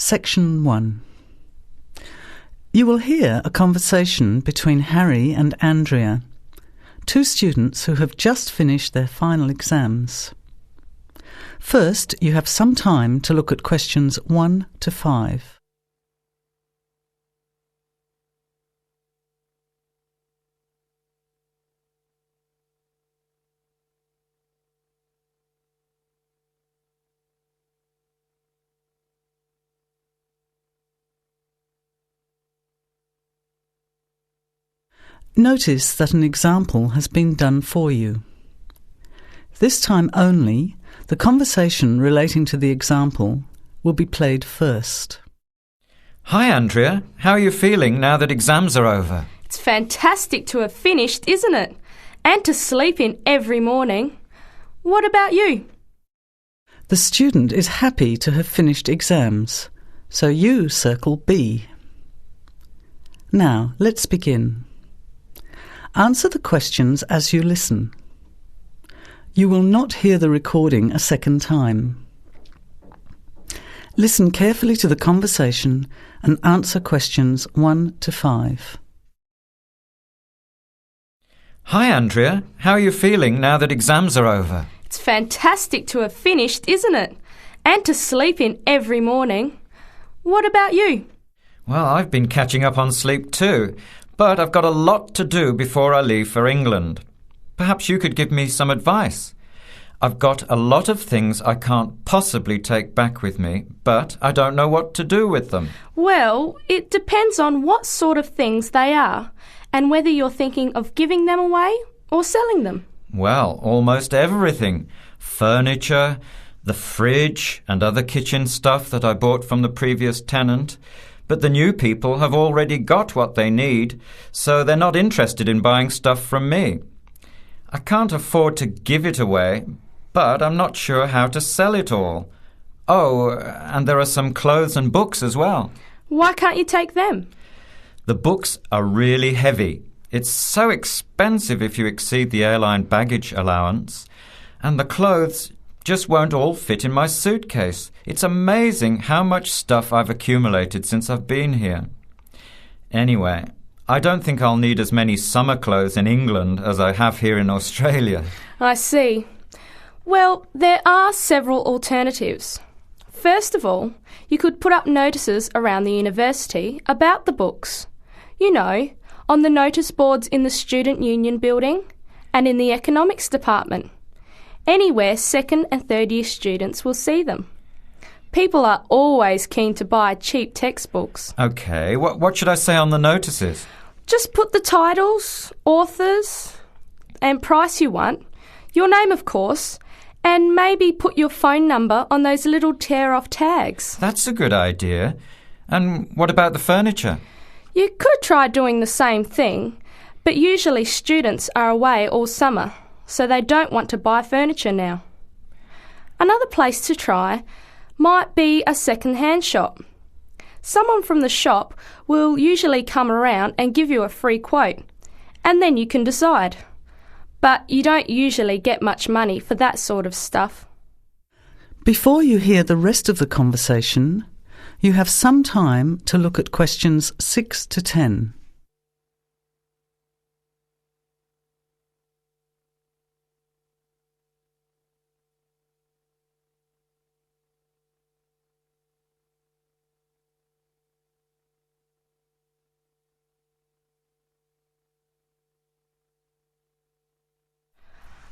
Section 1. You will hear a conversation between Harry and Andrea, two students who have just finished their final exams. First, you have some time to look at questions 1 to 5. Notice that an example has been done for you. This time only, the conversation relating to the example will be played first. Hi, Andrea. How are you feeling now that exams are over? It's fantastic to have finished, isn't it? And to sleep in every morning. What about you? The student is happy to have finished exams, so you circle B. Now, let's begin. Answer the questions as you listen. You will not hear the recording a second time. Listen carefully to the conversation and answer questions 1 to 5. Hi, Andrea. How are you feeling now that exams are over? It's fantastic to have finished, isn't it? And to sleep in every morning. What about you? Well, I've been catching up on sleep too, but I've got a lot to do before I leave for England. Perhaps you could give me some advice. I've got a lot of things I can't possibly take back with me, but I don't know what to do with them. Well, it depends on what sort of things they are and whether you're thinking of giving them away or selling them. Well, almost everything. Furniture, the fridge and other kitchen stuff that I bought from the previous tenant. But the new people have already got what they need, so they're not interested in buying stuff from me. I can't afford to give it away, but I'm not sure how to sell it all. Oh, and there are some clothes and books as well. Why can't you take them? The books are really heavy. It's so expensive if you exceed the airline baggage allowance. And the clothes just won't all fit in my suitcase. It's amazing how much stuff I've accumulated since I've been here. Anyway, I don't think I'll need as many summer clothes in England as I have here in Australia. I see. Well, there are several alternatives. First of all, you could put up notices around the university about the books. You know, on the notice boards in the Student Union building and in the economics department. Anywhere second and third year students will see them. People are always keen to buy cheap textbooks. OK, what should I say on the notices? Just put the titles, authors and price you want, your name of course, and maybe put your phone number on those little tear-off tags. That's a good idea. And what about the furniture? You could try doing the same thing, but usually students are away all summer, so they don't want to buy furniture now. Another place to try might be a second-hand shop. Someone from the shop will usually come around and give you a free quote, and then you can decide. But you don't usually get much money for that sort of stuff. Before you hear the rest of the conversation, you have some time to look at questions 6 to 10.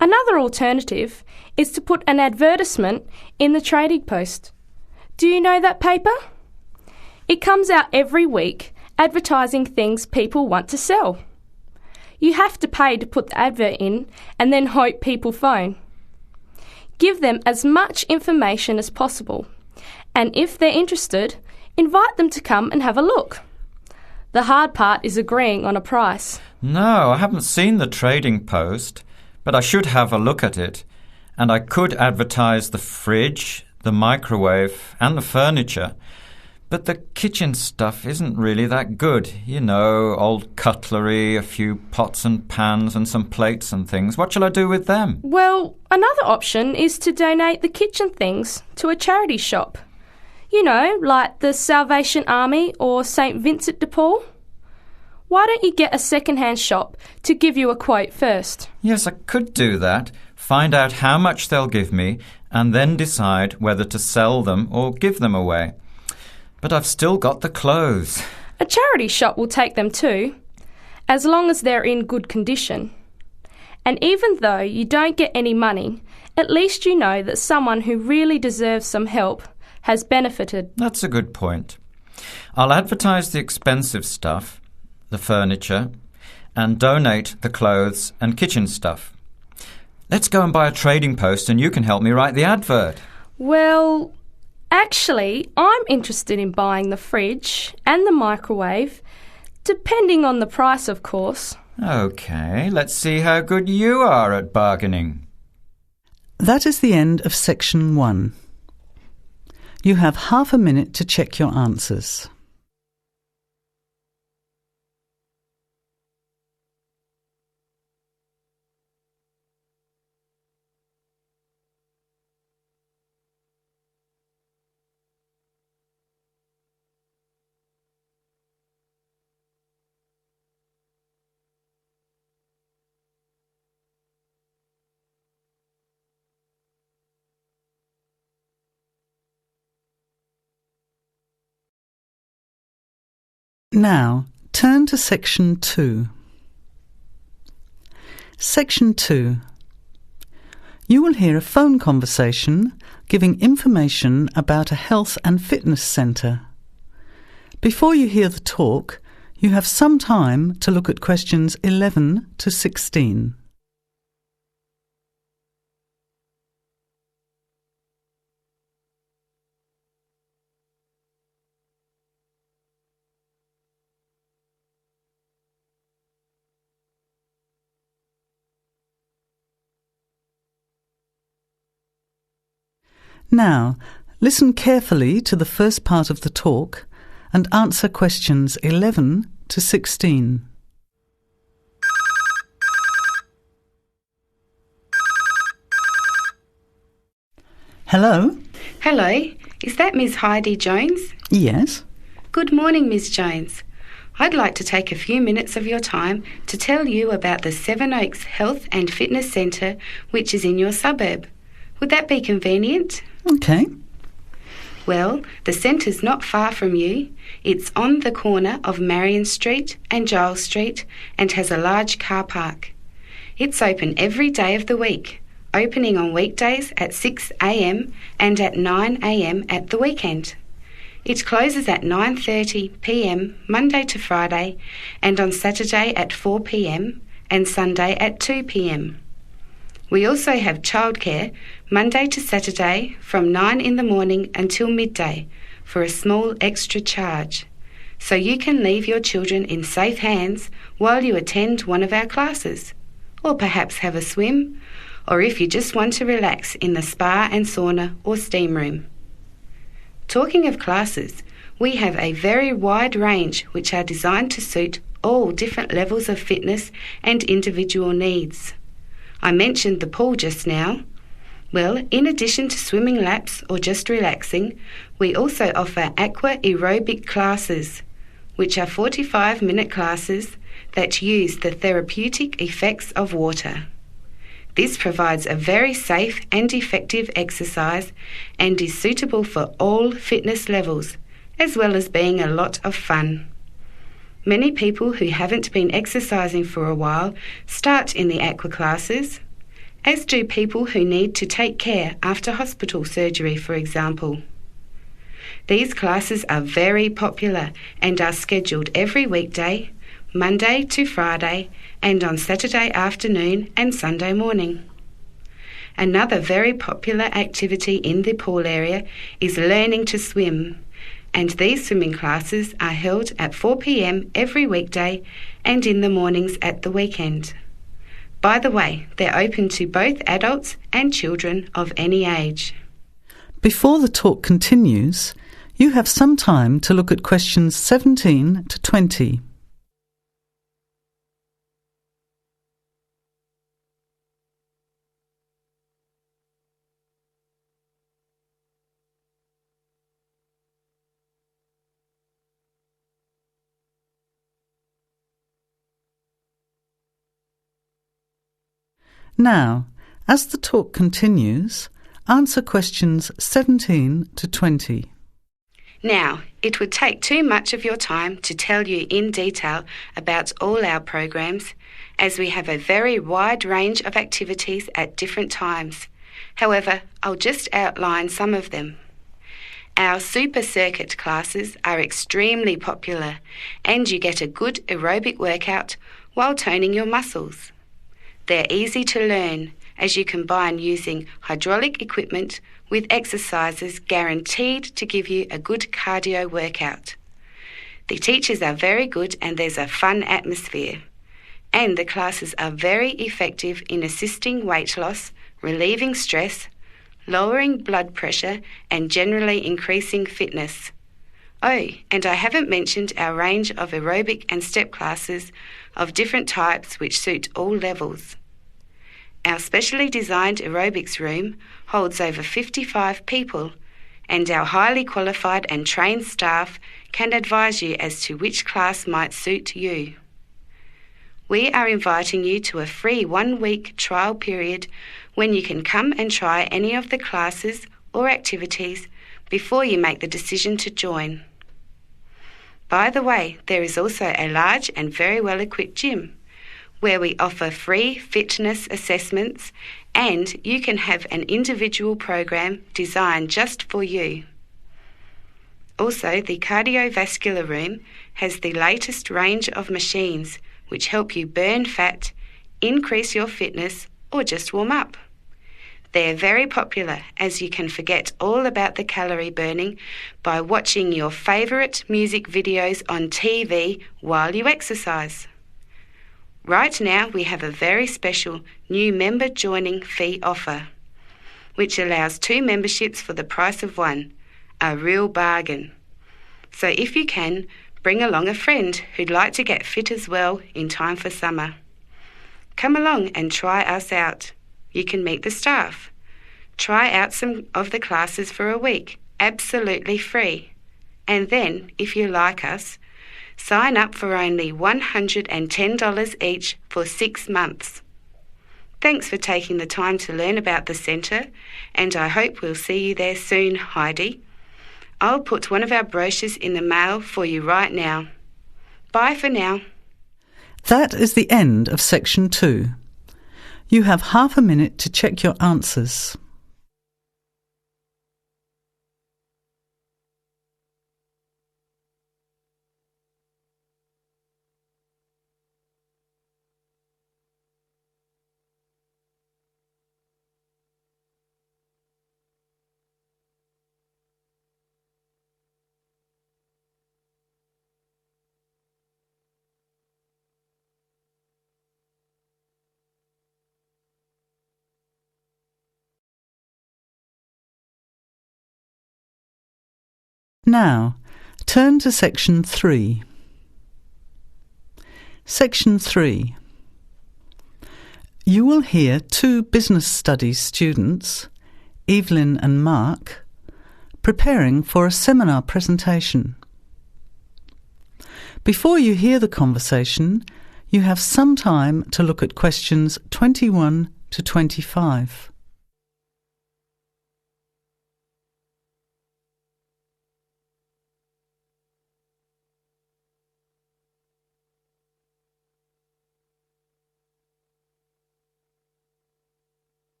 Another alternative is to put an advertisement in the Trading Post. Do you know that paper? It comes out every week advertising things people want to sell. You have to pay to put the advert in and then hope people phone. Give them as much information as possible, and if they're interested, invite them to come and have a look. The hard part is agreeing on a price. No, I haven't seen the Trading Post. But I should have a look at it, and I could advertise the fridge, the microwave and the furniture. But the kitchen stuff isn't really that good. You know, old cutlery, a few pots and pans and some plates and things. What shall I do with them? Well, another option is to donate the kitchen things to a charity shop. You know, like the Salvation Army or St. Vincent de Paul? Why don't you get a second-hand shop to give you a quote first? Yes, I could do that. Find out how much they'll give me and then decide whether to sell them or give them away. But I've still got the clothes. A charity shop will take them too, as long as they're in good condition. And even though you don't get any money, at least you know that someone who really deserves some help has benefited. That's a good point. I'll advertise the expensive stuff, the furniture, and donate the clothes and kitchen stuff. Let's go and buy a trading post and you can help me write the advert. Well, actually, I'm interested in buying the fridge and the microwave, depending on the price, of course. OK, let's see how good you are at bargaining. That is the end of section 1. You have half a minute to check your answers. Now, turn to section 2. Section 2. You will hear a phone conversation giving information about a health and fitness centre. Before you hear the talk, you have some time to look at questions 11 to 16. Now, listen carefully to the first part of the talk and answer questions 11 to 16. Hello? Hello, is that Miss Heidi Jones? Yes. Good morning, Miss Jones. I'd like to take a few minutes of your time to tell you about the Seven Oaks Health and Fitness Centre, which is in your suburb. Would that be convenient? Okay. Well, the centre's not far from you. It's on the corner of Marion Street and Giles Street and has a large car park. It's open every day of the week, opening on weekdays at 6 a.m. and at 9 a.m. at the weekend. It closes at 9:30 p.m. Monday to Friday and on Saturday at 4 p.m. and Sunday at 2 p.m. We also have childcare Monday to Saturday from 9 in the morning until midday for a small extra charge, so you can leave your children in safe hands while you attend one of our classes, or perhaps have a swim, or if you just want to relax in the spa and sauna or steam room. Talking of classes, we have a very wide range which are designed to suit all different levels of fitness and individual needs. I mentioned the pool just now. Well, in addition to swimming laps or just relaxing, we also offer Aqua Aerobic classes, which are 45-minute classes that use the therapeutic effects of water. This provides a very safe and effective exercise and is suitable for all fitness levels, as well as being a lot of fun. Many people who haven't been exercising for a while start in the Aqua classes, as do people who need to take care after hospital surgery, for example. These classes are very popular and are scheduled every weekday, Monday to Friday, and on Saturday afternoon and Sunday morning. Another very popular activity in the pool area is learning to swim, and these swimming classes are held at 4 p.m. every weekday and in the mornings at the weekend. By the way, they're open to both adults and children of any age. Before the talk continues, you have some time to look at questions 17 to 20. Now, as the talk continues, answer questions 17 to 20. Now, it would take too much of your time to tell you in detail about all our programs, as we have a very wide range of activities at different times. However, I'll just outline some of them. Our super circuit classes are extremely popular, and you get a good aerobic workout while toning your muscles. They're easy to learn, as you combine using hydraulic equipment with exercises guaranteed to give you a good cardio workout. The teachers are very good and there's a fun atmosphere. And the classes are very effective in assisting weight loss, relieving stress, lowering blood pressure and generally increasing fitness. Oh, and I haven't mentioned our range of aerobic and step classes of different types which suit all levels. Our specially designed aerobics room holds over 55 people, and our highly qualified and trained staff can advise you as to which class might suit you. We are inviting you to a free 1-week trial period when you can come and try any of the classes or activities before you make the decision to join. By the way, there is also a large and very well-equipped gym, where we offer free fitness assessments and you can have an individual program designed just for you. Also, the cardiovascular room has the latest range of machines which help you burn fat, increase your fitness, or just warm up. They're very popular, as you can forget all about the calorie burning by watching your favourite music videos on TV while you exercise. Right now, we have a very special new member joining fee offer, which allows 2 memberships for the price of 1, a real bargain. So if you can, bring along a friend who'd like to get fit as well in time for summer. Come along and try us out. You can meet the staff. Try out some of the classes for a week, absolutely free. And then, if you like us, sign up for only $110 each for 6 months. Thanks for taking the time to learn about the centre, and I hope we'll see you there soon, Heidi. I'll put one of our brochures in the mail for you right now. Bye for now. That is the end of section 2. You have half a minute to check your answers. Now, turn to section 3. Section 3. You will hear 2 business studies students, Evelyn and Mark, preparing for a seminar presentation. Before you hear the conversation, you have some time to look at questions 21 to 25.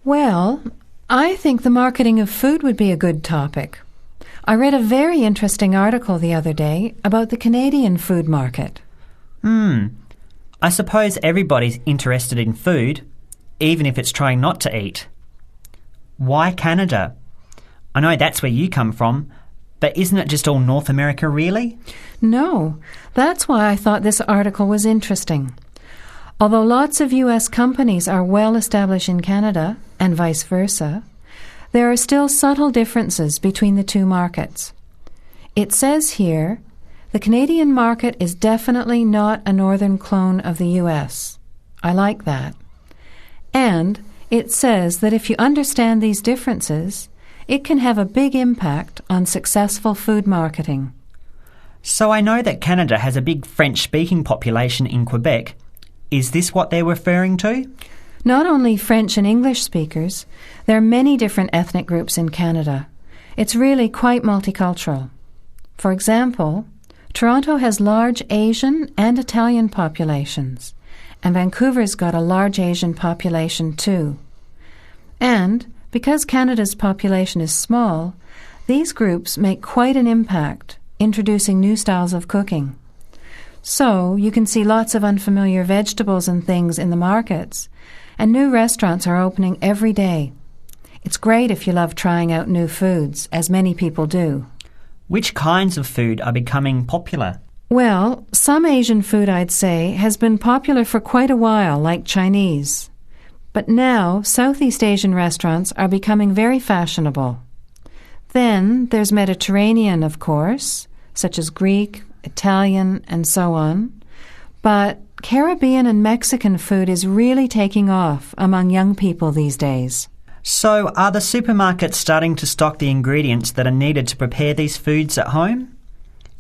Well, I think the marketing of food would be a good topic. I read a very interesting article the other day about the Canadian food market. I suppose everybody's interested in food, even if it's trying not to eat. Why Canada? I know that's where you come from, but isn't it just all North America, really? No, that's why I thought this article was interesting. Although lots of U.S. companies are well established in Canada, and vice versa, there are still subtle differences between the 2 markets. It says here, the Canadian market is definitely not a northern clone of the U.S. I like that. And it says that if you understand these differences, it can have a big impact on successful food marketing. So I know that Canada has a big French-speaking population in Quebec. Is this what they're referring to? Not only French and English speakers, there are many different ethnic groups in Canada. It's really quite multicultural. For example, Toronto has large Asian and Italian populations, and Vancouver's got a large Asian population too. And because Canada's population is small, these groups make quite an impact, introducing new styles of cooking. So you can see lots of unfamiliar vegetables and things in the markets, and new restaurants are opening every day. It's great if you love trying out new foods, as many people do. Which kinds of food are becoming popular? Well, some Asian food, I'd say, has been popular for quite a while, like Chinese. But now, Southeast Asian restaurants are becoming very fashionable. Then there's Mediterranean, of course, such as Greek, Italian, and so on. But Caribbean and Mexican food is really taking off among young people these days. So are the supermarkets starting to stock the ingredients that are needed to prepare these foods at home?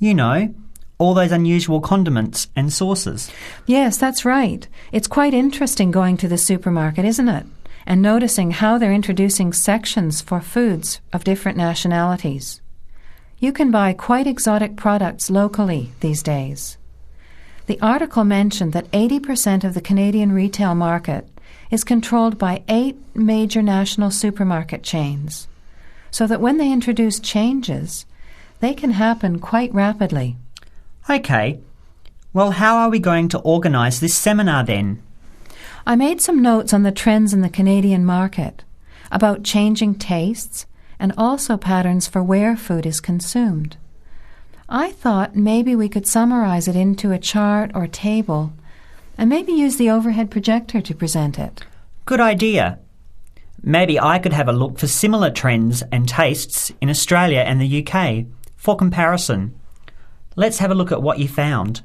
You know, all those unusual condiments and sauces. Yes, that's right. It's quite interesting going to the supermarket, isn't it? And noticing how they're introducing sections for foods of different nationalities. You can buy quite exotic products locally these days. The article mentioned that 80% of the Canadian retail market is controlled by 8 major national supermarket chains, so that when they introduce changes, they can happen quite rapidly. OK. Well, how are we going to organise this seminar then? I made some notes on the trends in the Canadian market, about changing tastes, and also patterns for where food is consumed. I thought maybe we could summarize it into a chart or table, and maybe use the overhead projector to present it. Good idea. Maybe I could have a look for similar trends and tastes in Australia and the UK for comparison. Let's have a look at what you found.